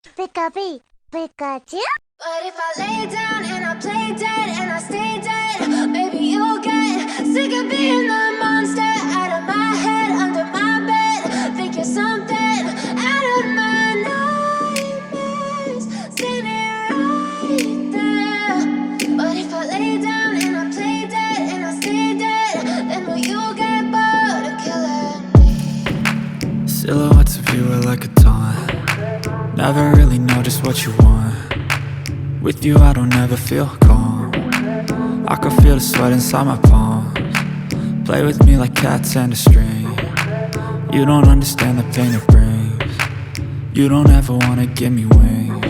Pikachu, Pikachu. But if I lay down and I play dead and I stay dead, maybe you'll get sick of being the monster out of my head, under my bed. Think you're something out of my nightmares, standing right there. But if I lay down and I play dead and I stay dead, then will you get bored of killing me? Silhouettes of you are like a taunt. Never really know just what you want. With you I don't ever feel calm. I can feel the sweat inside my palms. Play with me like cats and a string. You don't understand the pain it brings. You don't ever wanna give me wings.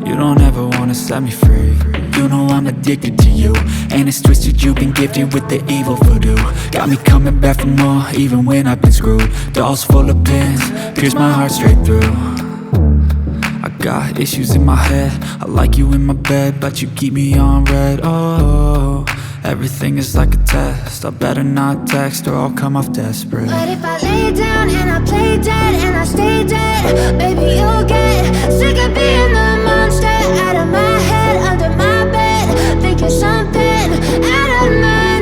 You don't ever wanna set me free. You know I'm addicted to you, and it's twisted, you've been gifted with the evil voodoo. Got me coming back for more, even when I've been screwed. Dolls full of pins, pierce my heart straight through. I got issues in my head, I like you in my bed, but you keep me on red. Oh, everything is like a test. I better not text or I'll come off desperate. But if I lay down and I play dead and I stay dead, maybe you'll get sick of being the monster out of my head, under my bed. Think you're something out of my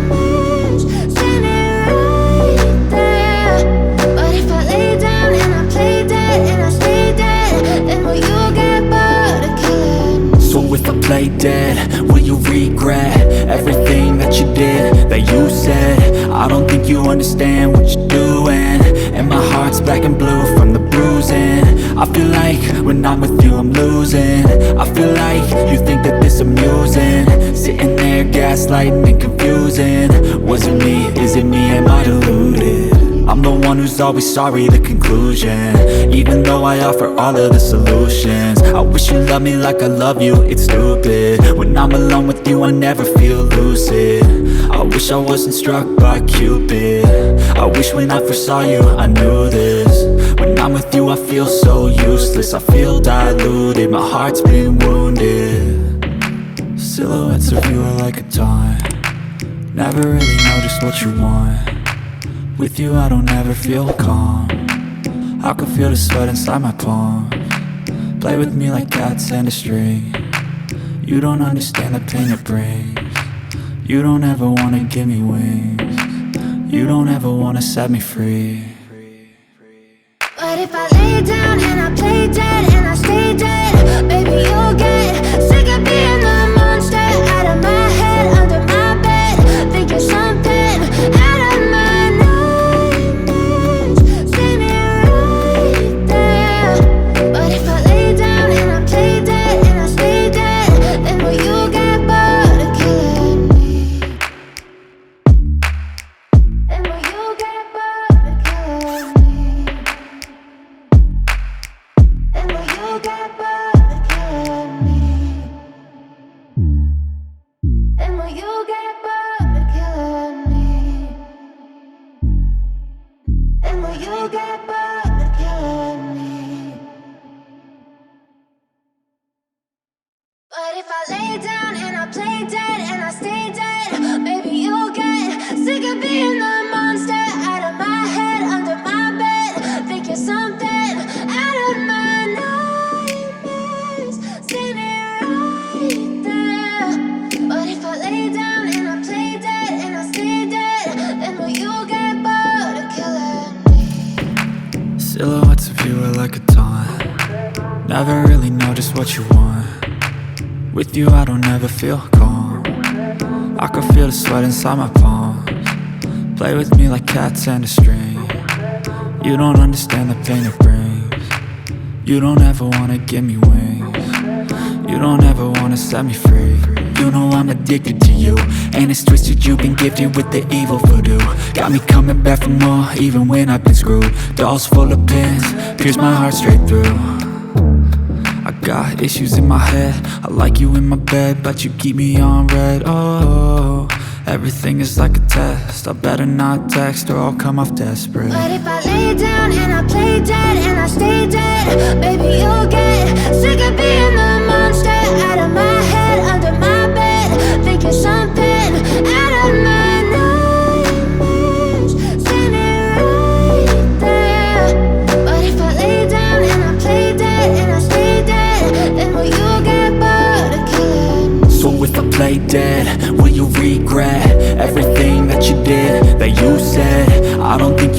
nightmares, standing right there. But if I lay down and I play dead and I stay dead, then will you get bored of killing me? So if I play dead, will you regret everything that you did, that you said? I don't think you understand what you're doing, and my heart's black and blue from the bruising. I feel like when I'm with you I'm losing. I feel like you think that this amusing, sitting there gaslighting and confusing. Was it me? Is it me? Am I deluded? I'm the one who's always sorry, the conclusion, even though I offer all of the solutions. I wish you loved me like I love you, it's stupid. When I'm alone with you I never feel lucid. I wish I wasn't struck by Cupid. I wish when I first saw you I knew this. When I'm with you I feel so useless, I feel diluted, my heart's been wounded. Silhouettes of you are like a taunt. Never really know just what you want. With you I don't ever feel calm. I can feel the sweat inside my palms. Play with me like cats and a string. You don't understand the pain it brings. You don't ever wanna give me wings. You don't ever wanna set me free. But if I lay down and I play dead and I stay dead, maybe you'll get sick of being the monster out of my head, under my bed. Think you're something out of my nightmares, standing right there. But if I lay down and I play dead and I stay dead, then will you get bored of killing me? Then will you get bored of killing me? And will you get bored of killing me? And will you get bored of killing me? And will you get bored of killing me? But if I lay down and I play dead and I stay dead, maybe you'll get sick of being the monster out of my head, under my bed. Think you're something out of my nightmares, standing right there. But if I lay down and I play dead and I stay dead, then will you get bored of killing me? Silhouettes of you are like a taunt. Never really know just what you want. With you I don't ever feel calm. I can feel the sweat inside my palms. Play with me like cats and a string. You don't understand the pain it brings. You don't ever wanna give me wings. You don't ever wanna set me free. You know I'm addicted to you, and it's twisted, you've been gifted with the evil voodoo. Got me coming back for more, even when I've been screwed. Dolls full of pins, pierce my heart straight through. I got issues in my head, I like you in my bed, but you keep me on red. Oh, everything is like a test. I better not text or I'll come off desperate. But if I lay down and I play dead and I stay dead, maybe you'll get sick of being the monster out of my head, under my bed. Think you're something out of my nightmares, standing right there. But if I lay down and I play dead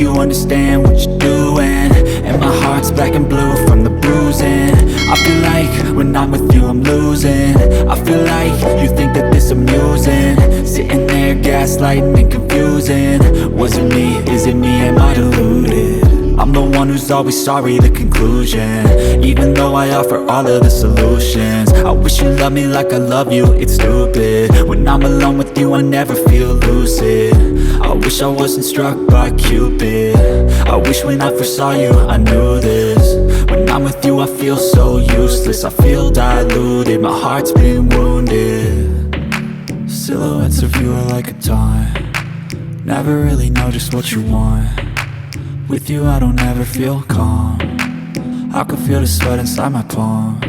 you understand what you're doing. And my heart's black and blue from the bruising. I feel like when I'm with you I'm losing. I feel like you think that this amusing. Sitting there gaslighting and confusing. Was it me? Is it me? Am I deluded? I'm the one who's always sorry, the conclusion. Even though I offer all of the solutions. I wish you loved me like I love you, it's stupid. When I'm alone with you I never feel lucid. I wish I wasn't struck by Cupid. I wish when I first saw you I knew this. When I'm with you I feel so useless. I feel diluted, my heart's been wounded. Silhouettes of you are like a taunt. Never really know just what you want. With you I don't ever feel calm. I can feel the sweat inside my palm.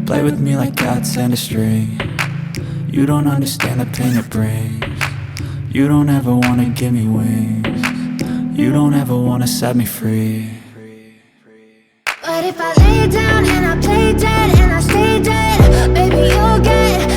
Play with me like cats and a string. You don't understand the pain it brings. You don't ever wanna give me wings. You don't ever wanna set me free. But if I lay down and I play dead and I stay dead, baby you'll get